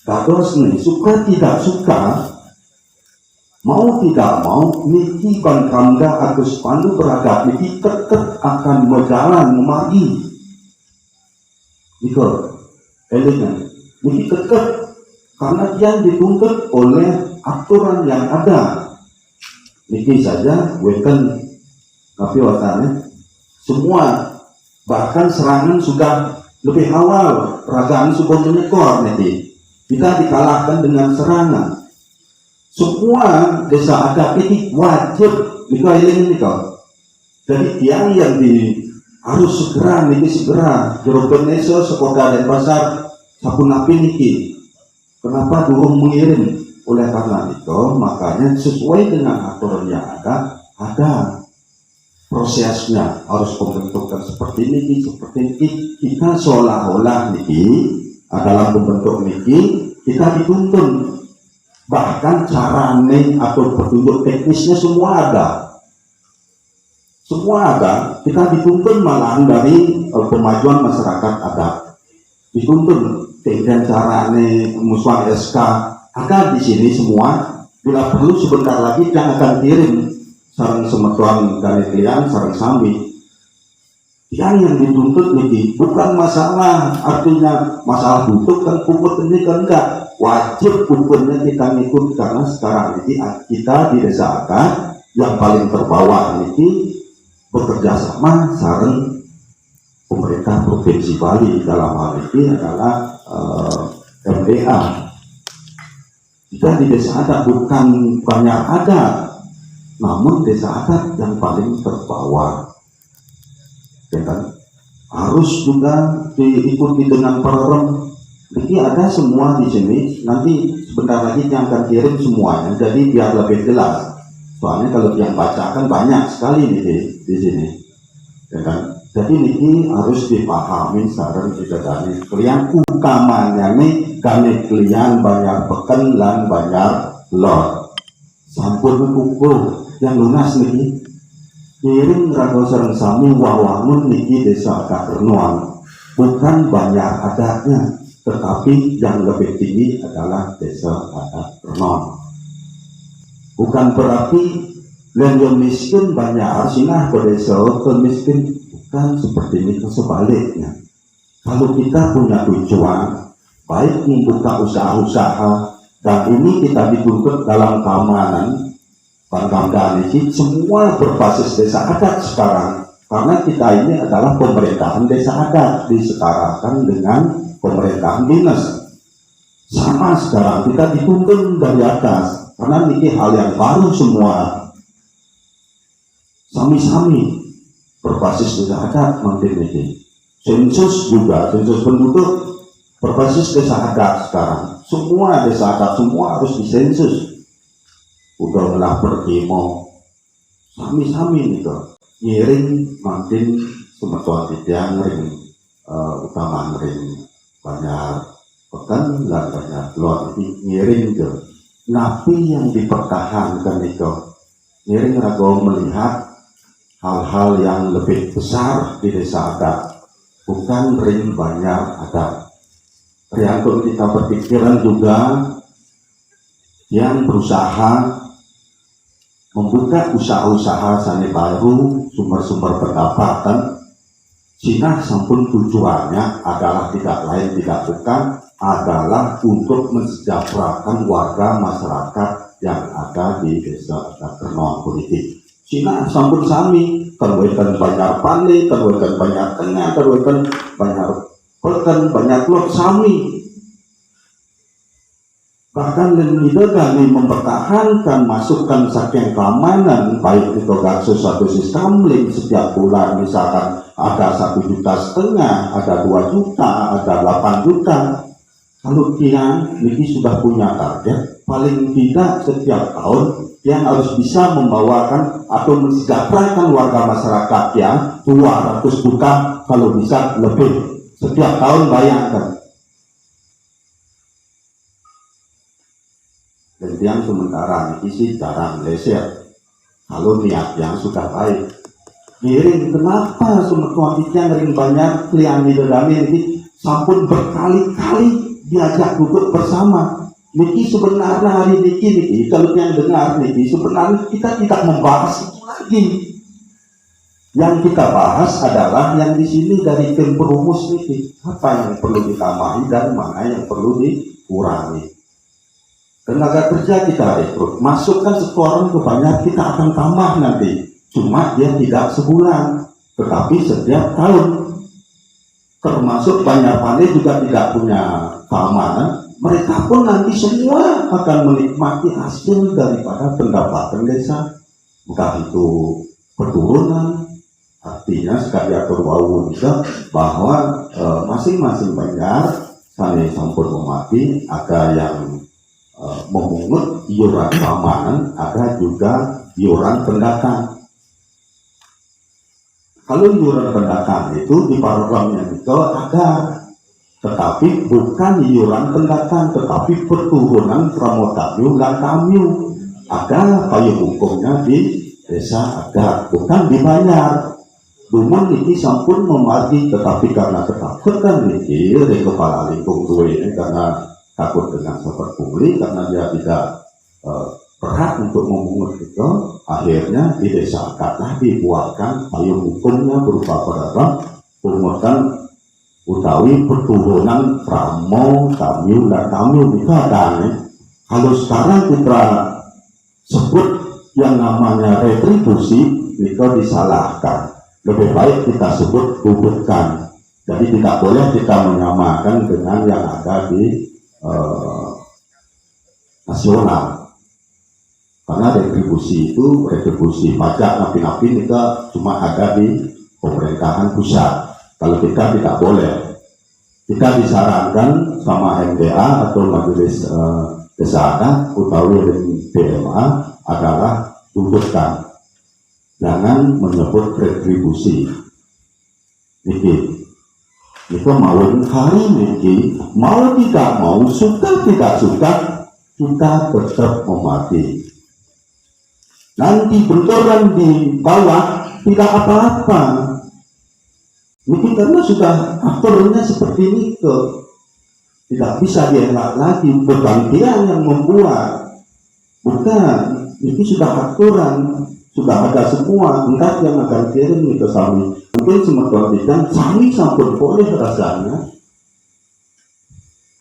Terus nih suka tidak suka, mau tidak mau, niki Ban Pemda atau pandu beradat niki tetap akan berjalan memagi. Iko elegan, niki tetap karena dia dituntut oleh aturan yang ada. Niki saja, weekend, tapi waktunya semua bahkan serangan sudah lebih awal, perasaan sudah menyekor nanti. Kita dikalahkan dengan serangan. Semua desa adat ini wajib ini kau. Jadi yang harus segera Jero Desa Sekolah dan Pasar Sapunapi niki. Kenapa durung mengirim? Oleh karena itu, makanya sesuai dengan aturan yang ada prosesnya harus pembentukan seperti ini. Kita seolah-olah niki dalam pembentuk niki kita dituntun, bahkan caranya atau petunjuk teknisnya semua ada, kita dituntun malahan dari pemajuan masyarakat adat, dituntun dengan caranya muswang SK ada di sini semua. Bila perlu sebentar lagi yang akan kirim sarang semetuan dari kalian, sarang sami. Yang dituntut ini bukan masalah, artinya masalah butuh kan puput ini kan enggak. Wajib hukumnya kita ngikut karena sekarang ini kita di desa adat yang paling terbawah ini bekerja sama sarang pemerintah Provinsi Bali dalam hal ini adalah MDA. Kita di desa adat bukan banyak adat, namun desa adat yang paling terbawah, ya kan? Harus juga diikuti dengan perem. Jadi ada semua di sini. Nanti sebentar lagi yang akan kirim semuanya. Jadi biar lebih jelas. Soalnya kalau yang baca kan banyak sekali nih di sini, ya kan? Jadi ini harus dipahami secara tidak kalian utamanya nih kami kalian banyak pekan dan banyak lot sampun kuku yang lunas niki kirim rago sareng sami wawangun niki desa Katernoan bukan banyak adatnya, tetapi yang lebih tinggi adalah desa adat Ternon. Bukan berarti yang miskin banyak arsinah ke desa miskin, bukan seperti ini, sebaliknya. Kalau kita punya tujuan baik membuka usaha-usaha dan ini kita dituntut dalam keamanan Pemda ini semua berbasis desa adat sekarang, karena kita ini adalah pemerintahan desa adat disetarakan dengan pemerintahan dinas. Sama sekarang kita dituntut dari atas karena ini hal yang baru semua. Sami-sami berbasis desa adat mungkin ini. Sensus juga, sensus penduduk berbasis desa adat sekarang. Semua desa adat semua harus disensus. Udah ngelah pergi mau sami-sami nih kok ngiring makin semetuan tiang ring utama ring banyak pekan dan banyak luar ini ngiring ke napi yang dipertahankan itu ngiring ragu melihat hal-hal yang lebih besar di desa adat, bukan ring banyak adat. Yang kita berpikiran juga yang berusaha membuka usaha-usaha sane baru, sumber-sumber pendapatan. Cina sampun tujuannya adalah tidak lain tidak bukan adalah untuk mensejahterakan warga masyarakat yang ada di desa Kernoan politik. Cina sampun sami terwekan banyak pane, terwekan banyak tengah, terwekan banyak pekan, banyak lot sami. Bahkan lebih kami mempertahankan masukan saking keamanan baik itu sesuatu sistem link setiap bulan misalkan ada 1,5 juta, ada 2 juta, ada 8 juta. Kalau Tiang ini sudah punya target paling tidak setiap tahun yang harus bisa membawakan atau mensejahterakan warga masyarakat yang 200 juta kalau bisa lebih setiap tahun. Bayangkan. Dan yang sementara isi jarang leser kalau niat yang sudah baik. Giring kenapa semua kita ngering banyak klien di dalam ini sampun berkali-kali diajak duduk bersama. Niki sebenarnya hari niki kalau yang dengar niki sebenarnya kita tidak membahas itu lagi. Yang kita bahas adalah yang di sini dari tim perumus niki apa yang perlu ditambahi dan mana yang perlu dikurangi. Tenaga kerja kita rekrut, masukkan setoran ke banyak kita akan tambah nanti. Cuma dia tidak sebulan, tetapi setiap tahun. Termasuk banyak pane juga tidak punya keamanan. Mereka pun nanti semua akan menikmati hasil daripada pendapatan desa. Entah itu penurunan, artinya sekali atur wau juga bahwa masing-masing banyak sane sampun memati, ada yang memungut iuran keamanan, ada juga iuran pendatang. Kalau iuran pendatang itu di programnya itu ada, tetapi bukan iuran pendatang, tetapi perturunan pramotamyu dan tamyu. Ada payung hukumnya di desa ada, bukan dibayar. Rumah ini sampun memargi, tetapi karena ketakutan ini dari kepala lingkung dua ini karena takut dengan sopir pungli karena dia tidak berat untuk memungut itu, akhirnya di desa Akatlah dibuatkan payung hukumnya berupa peraturan pungutan utawi perturunan pramo, tamyu dan tamyu itu ada. Kalau sekarang kita sebut yang namanya retribusi itu disalahkan. Lebih baik kita sebut bubukan. Jadi tidak boleh kita menyamakan dengan yang ada di nasional, karena retribusi itu retribusi pajak napi-napi itu cuma ada di pemerintahan pusat. Kalau kita tidak boleh, kita disarankan sama MDA atau Majelis Desa Adat utawi DMA adalah tunjukkan, jangan menyebut retribusi. Niki itu mau hari ini, mau tidak mau, suka tidak suka, kita tetap memati. Nanti benturan di bawah tidak apa-apa. Mungkin karena sudah aturannya seperti ini tidak bisa dielak lagi, bukan dia yang membuat. Bukan, ini sudah aturan, sudah ada semua, entah yang akan kirim itu sami. Mungkin semeton bidang sami sampun boleh rasanya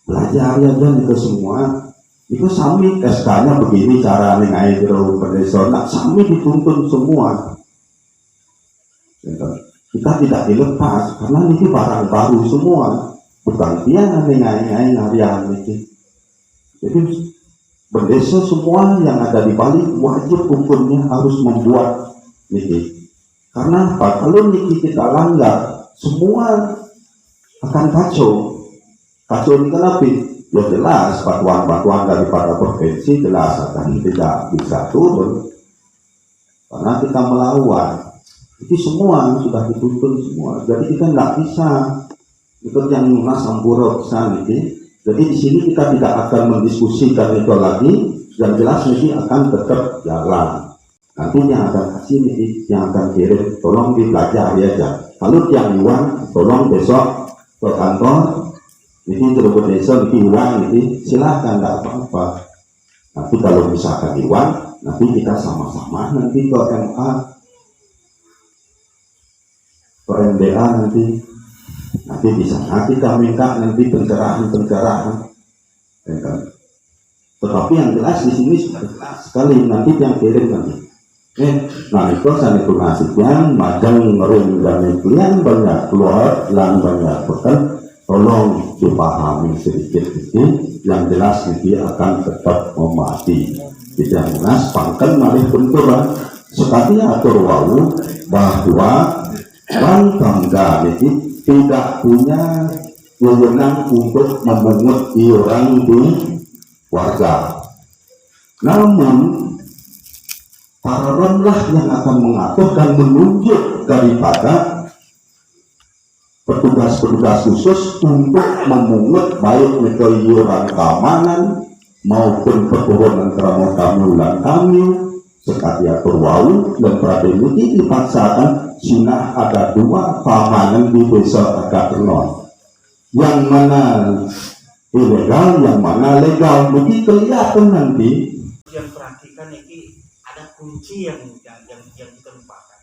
belajar ya dan itu semua itu sami SK-nya begini cara nengai jero pedesaan sami dituntun semua. Kita tidak dilepas karena ini barang baru semua, bukan dia nengai harian ini. Jadi berdesa semua yang ada di Bali wajib hukumnya harus membuat ini. Karena apa? Kalau niki kita langgar, semua akan kacau. Kacau ini kenapa? Ya jelas, batuan-batuan daripada provinsi jelas akan tidak bisa turun. Karena kita melawan. Itu semua sudah dituntun semua. Jadi kita tidak bisa ikut yang lunas sampurok sana ini. Jadi di sini kita tidak akan mendiskusikan itu lagi. Yang jelas ini akan tetap jalan. Nanti yang akan kasih ini, yang akan kirim, tolong dipelajari aja. Kalau yang uang, tolong besok ke kantor. Ini terus desa, ini uang, ini silahkan, tidak apa-apa. Nanti kalau misalkan Iwan, nanti kita sama-sama nanti ke MA, ke MBA nanti di sana kita minta nanti pencerahan. Ya kan? Tetapi yang jelas di sini sudah jelas sekali nanti yang kirim nanti. Nah itu saya itu nasibnya macam ngerum dan kalian banyak keluar dan banyak pekan. Tolong dipahami sedikit-sedikit, yang jelas nanti akan tetap memati. Tidak munas pangkan malih benturan. Sekali atur wau bahwa Bank Pemda ini tidak punya wewenang untuk memungut iuran di warga. Namun para remlah yang akan mengatur dan menunjuk daripada petugas-petugas khusus untuk memungut baik itu iuran keamanan maupun perturunan tamu dan kami sekali atur wau dan pradeniki dipaksakan sunnah ada dua keamanan di desa agak non yang mana ilegal yang mana legal begitu kelihatan nanti
yang perhatikan ini ada kunci yang kita lupakan.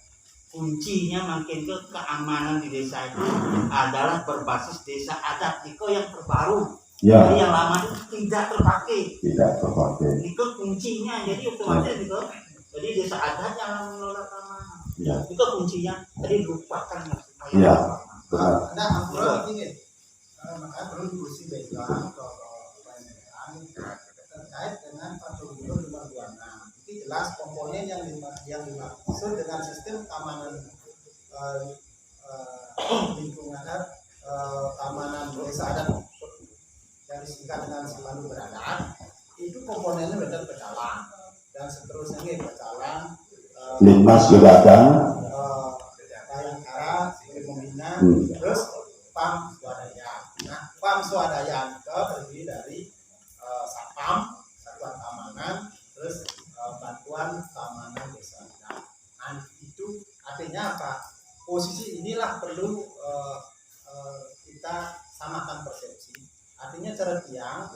Kuncinya makin ke keamanan di desa itu adalah berbasis desa adat. Itu yang terbaru.
ya
Jadi yang lama itu tidak terpakai. Itu kuncinya. Jadi otomatis itu. Jadi desa adat yang mengelola keamanan.
ya
Itu kuncinya. Jadi lupakan
ya
Nah, ampura ini makanya perlu diskusi background atau terkait dengan Peraturan Nomor 26. Itu jelas komponen yang dimaksud dengan sistem keamanan lingkungan keamanan desa adat yang disingkat dengan Simandu Beradat. Itu komponennya benar berjalan dan seterusnya ini berjalan.
Linmas juga ada
Bayangkara, Pembina, terus PAM Swadaya. Nah, PAM Swadaya itu terdiri dari Satpam, Satuan Keamanan, terus Bantuan Keamanan Desa. Nah, itu artinya apa? Posisi inilah perlu kita samakan persepsi. Artinya cara tiang,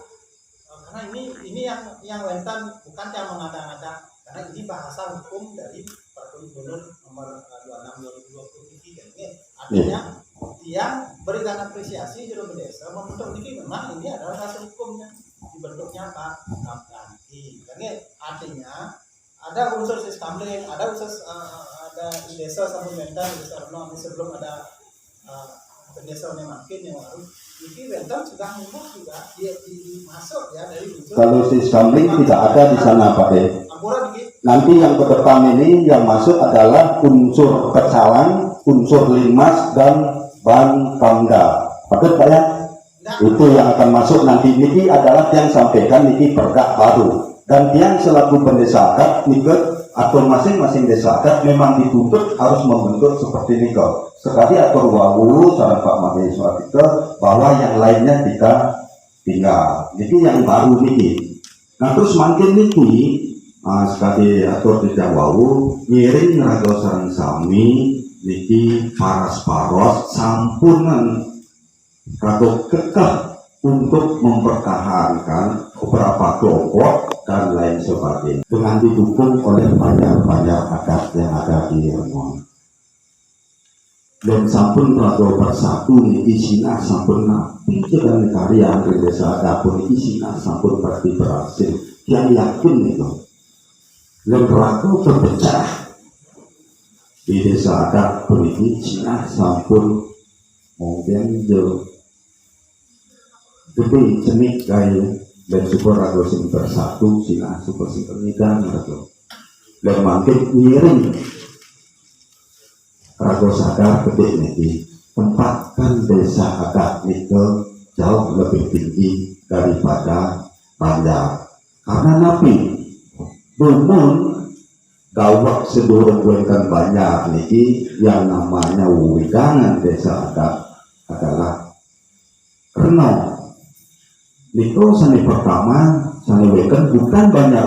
karena ini yang rentan bukan yang mengada-ngada, karena ini bahasa hukum dari Peraturan Nomor 26/2023. Artinya yang berikan apresiasi juru desa membentuk ini memang ini adalah hasil hukumnya dibentuknya apa ganti. Artinya ada unsur sistemling, ada unsur ada desa supplementar desa non sebelum ada desa yang makin yang baru ini rentan sudah muncul juga dia masuk ya dari unsur.
kalau sistemling tidak ada di sana Pak De.
Ampura dikit.
Nanti yang ke depan ini yang masuk adalah unsur kecalan, unsur limas dan ban pamda. Betul Pak ya? Itu yang akan masuk nanti. Niki adalah yang sampaikan niki perkak baru. Dan yang selaku pendesa adat ikut atau masing-masing desa adat memang dituntut harus membentuk seperti ini kok. Sekali atur wawu saran Pak Maheswa kita bahwa yang lainnya kita tinggal. Niki yang baru niki. Nah terus makin niki sekali atur tidak wawu ngiring raga sarang sami niki paras-paros sampunan raga kekeh untuk mempertahankan beberapa kelompok dan lain sebagainya dengan didukung oleh banyak adat yang ada di Remon. Dan sampun raga bersatu niki sinah sampun napi dengan karya di desa dapur niki sinah sampun pasti berhasil. Yang yakin itu lembaga terpecah di desa adat ini Cina sampun mungkin jauh tapi cenik gaya dan super ragu sing bersatu Cina super sing ternidan gitu dan makin miring ragu sadar ketik ini tempatkan desa adat itu jauh lebih tinggi daripada Banjar karena napi namun gawak sedurung bukan banyak niki yang namanya widangan desa adat adalah renau. Niko seni pertama seni wekan bukan banyak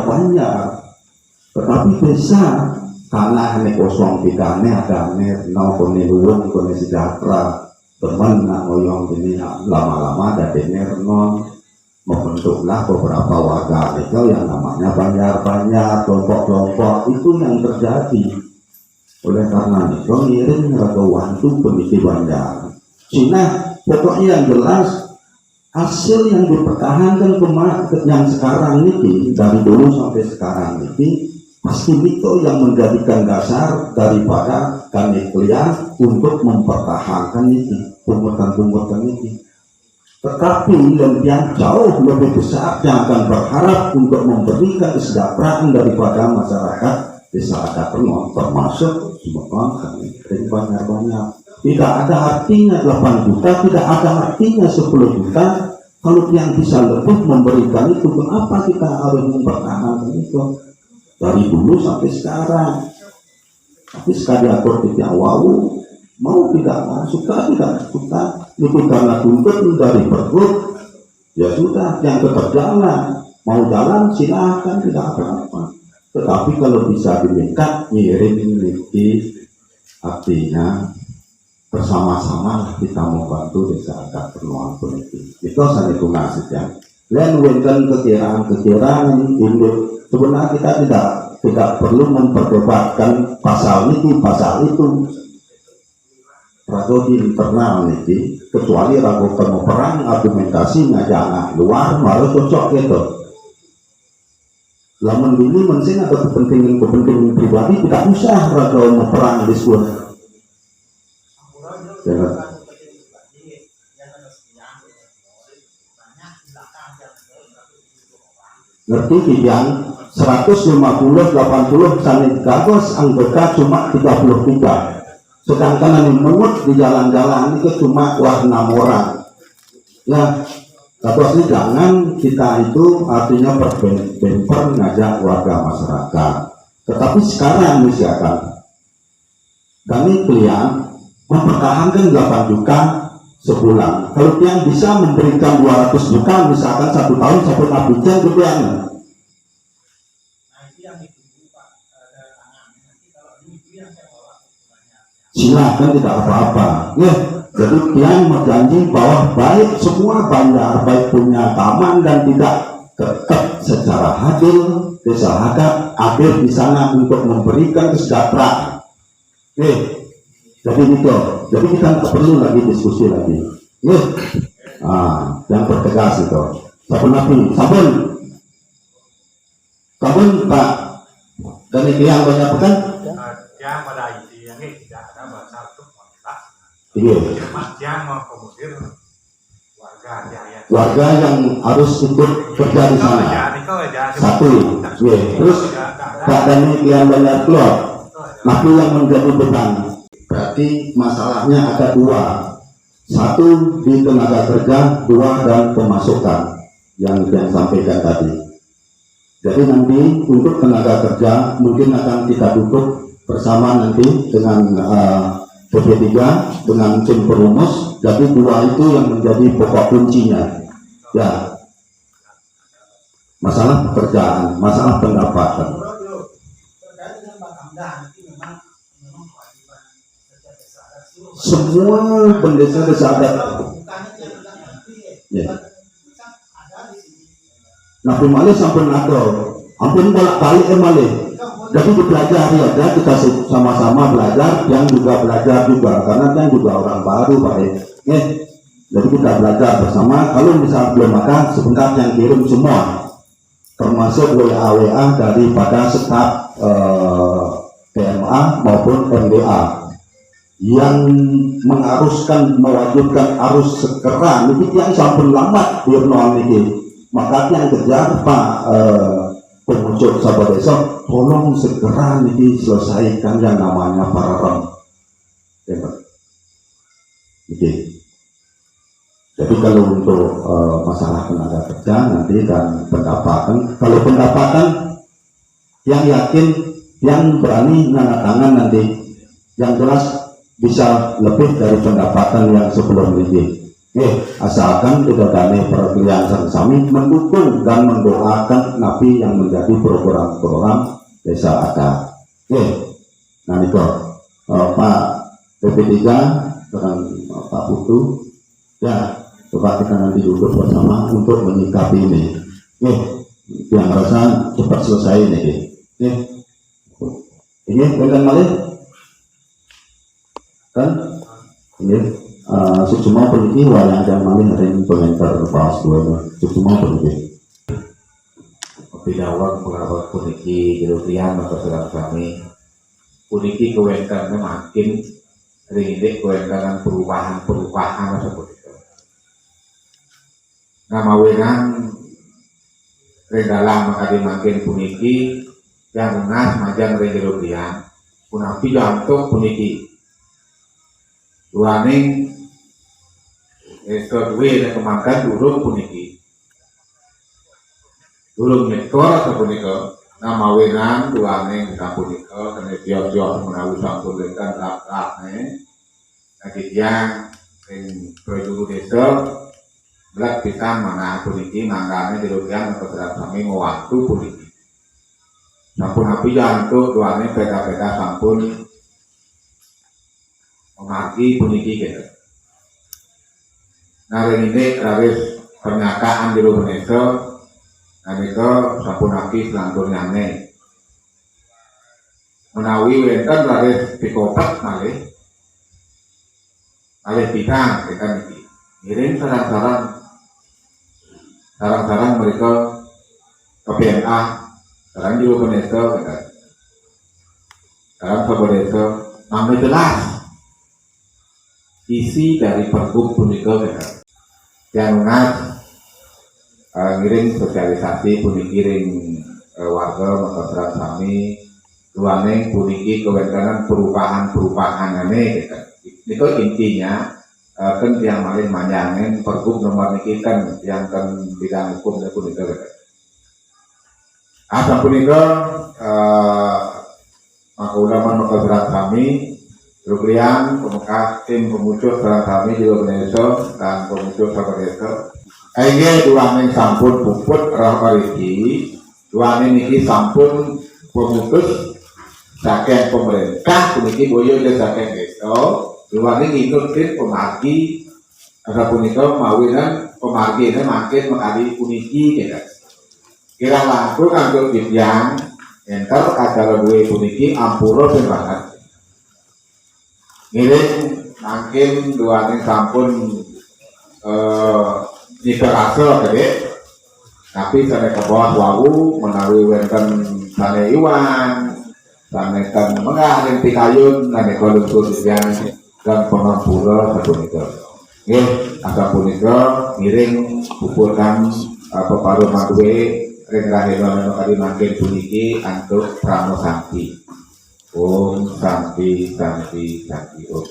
tetapi desa karena ini kosong pikane ada renau kone luwung kone sejahtera teman nak ngoyong ini lama-lama ada renau membentuklah beberapa warga itu yang namanya banjar-banjar, kelompok-kelompok itu yang terjadi. Oleh karena itu ngirim ragawantu pendidik banjar. Cina pokoknya yang jelas hasil yang dipertahankan yang sekarang ini dari dulu sampai sekarang ini pasti itu yang menjadikan dasar daripada kami kalian untuk mempertahankan ini pungutan-pungutan ini. Tetapi yang jauh lebih besar yang akan berharap untuk memberikan kesejahteraan daripada masyarakat desa adat Rengon, termasuk semua kami banyak-banyak. Tidak ada artinya 8 juta, tidak ada artinya 10 juta kalau yang bisa lebih memberikan itu. Kenapa kita harus mempertahankan itu dari dulu sampai sekarang? Tapi sekali atur tidak wow, mau tidak suka tidak suka itu karena tuntut dari perut, ya sudah yang tetap jalan, mau jalan silahkan, tidak apa-apa. Tetapi kalau bisa diminta ngirim ini artinya bersama-sama kita membantu desa adat Rengon politik. Itu saya ngasih ya. Lain wenten kekiraan induk. Sebenarnya kita tidak perlu memperdebatkan pasal ini, pasal itu. Rago di internal ini, kecuali rago mau perang argumentasinya jangan luar, malah cocok gitu. Lamun dulu mensing atau kepentingan pribadi tidak usah rago mau perang diskusi. Ngerti yang 150 80 sanit gagos anggota cuma 33, sedangkan yang mengut di jalan-jalan itu cuma 6 orang. Ya, gagos ini jangan kita itu artinya berbenper ngajak warga masyarakat. Tetapi sekarang misalkan kami klien mempertahankan 8 juta sebulan. Kalau yang bisa memberikan 200 juta misalkan 1 tahun sampai 4 bulan gitu ya.
Nah itu yang ditunggu Pak, ada tangannya. Nanti kalau ini yang saya bawa
silakan, tidak apa-apa. Ya, jadi yang berjanji bahwa baik semua banjar, baik punya taman dan tidak tetap secara adil, desa adat adil di sana untuk memberikan kesejahteraan. Oke. Jadi itu, jadi kita tak perlu lagi diskusi lagi. Yang bertegas itu. Sabun api, sabun Pak. Dan itu yang banyak kan?
Yang pada intinya tidak ada bahasa untuk menolak.
Iya.
Yang mengakomodir
warga yang harus ikut kerja di sana. Satu, ya. Terus tak ada yang banyak keluar. Tapi yang menjadi beban. Berarti masalahnya ada 2. 1 di tenaga kerja, 2 dan pemasukan yang sampaikan tadi. Jadi nanti untuk tenaga kerja mungkin akan kita tutup bersama nanti dengan PP3 dengan tim perumus. Jadi 2 itu yang menjadi pokok kuncinya. Ya, masalah pekerjaan, masalah pendapatan.
terkait dengan Bakamda nanti memang kewajiban setiap desa adat
Semua desa adat. Ya. Nah, malih sampai nakal, ampun bolak-balik malih. Jadi dipelajari aja, kita sama-sama belajar, yang juga belajar juga, karena kan juga orang baru Pak. Jadi kita belajar bersama. Kalau misal belum makan, sebentar yang kirim semua, termasuk WA daripada staf PMA maupun MDA yang mengharuskan mewajibkan arus segera. Ini yang sampai lambat di Rengon ini. Maka yang kejar Pak pengucut sahabat desa, tolong segera ini selesaikan yang namanya pararem. Jadi kalau untuk masalah tenaga kerja nanti dan pendapatan, kalau pendapatan yang yakin, yang berani nanda tangan nanti, yang jelas bisa lebih dari pendapatan yang sebelum ini. Asalkan tidak ada perkelian sami mendukung dan mendoakan Nabi yang menjadi program-program desa adat. Nah itu Pak PP3 dengan Pak Putu, ya Coba kita nanti duduk bersama untuk menyikapi ini. Yang merasa cepat selesai ini. Ini bukan malih kan? Ini sejumlah peneliti yang ada malih yang komentar pas dua sejumlah peneliti.
Bidawang pengawas puniki jerusian maka sedang kami puniki kewenkannya makin rindik kewenkanan perubahan seperti itu. Nama wenang redalang maka dimakin puniki yang nas majang jerusian punapi jantung puniki duaning esok we dan kemakan durung puniki durung nyekor atau punika nama wenang duane kita punika kena bios-bios menawi sampun lekan lak-lakne lagi yang prajuru desa belak pisan mana puniki manggane dirugian kepada kami mewaktu puniki sampun api jantung duane beda-beda sampun memargi puniki gitu. Nah ini rawis pernyataan di Indonesia. Nah itu sampun aki selangkur nyane menawi wenten laris dikotak malih bidang kita niki ngirim sarang-sarang mereka ke PNA sarang juga Indonesia kita sarang ke desa namanya jelas isi dari pergub punika kita yang ngiring sosialisasi puniki ring warga mengkontrak kami luane puniki kewenangan perubahan ane itu intinya kan yang malih manjangin pergub nomor niki kan yang kan bidang hukum dan punika asal punika maka ulama mengkontrak kami Ruklian pemekas tim pemucuk serang kami di Indonesia dan pemucuk sahabat Aige duane sampun puput ramariki, duane niki sampun pemutus saking pemerintah, puniki boyo dan saking desa, duane ngikutin pemargi, ada punika mawinan pemargi ini makin mengadi puniki, gitu. Kira langsung ambil bibian, enter acara gue puniki ampuro banget. Ngiring makin duane sampun jika rasa gede, tapi saya ke bawah wau menawi wenten sana iwan, sana kan mengah rinti kayun, nane kolom yang dan pengampura satu meter. Nih, asal punika miring puputan peparu madwe ring-rahino kali makin puniki antuk pramo santi. Om santi santi santi om.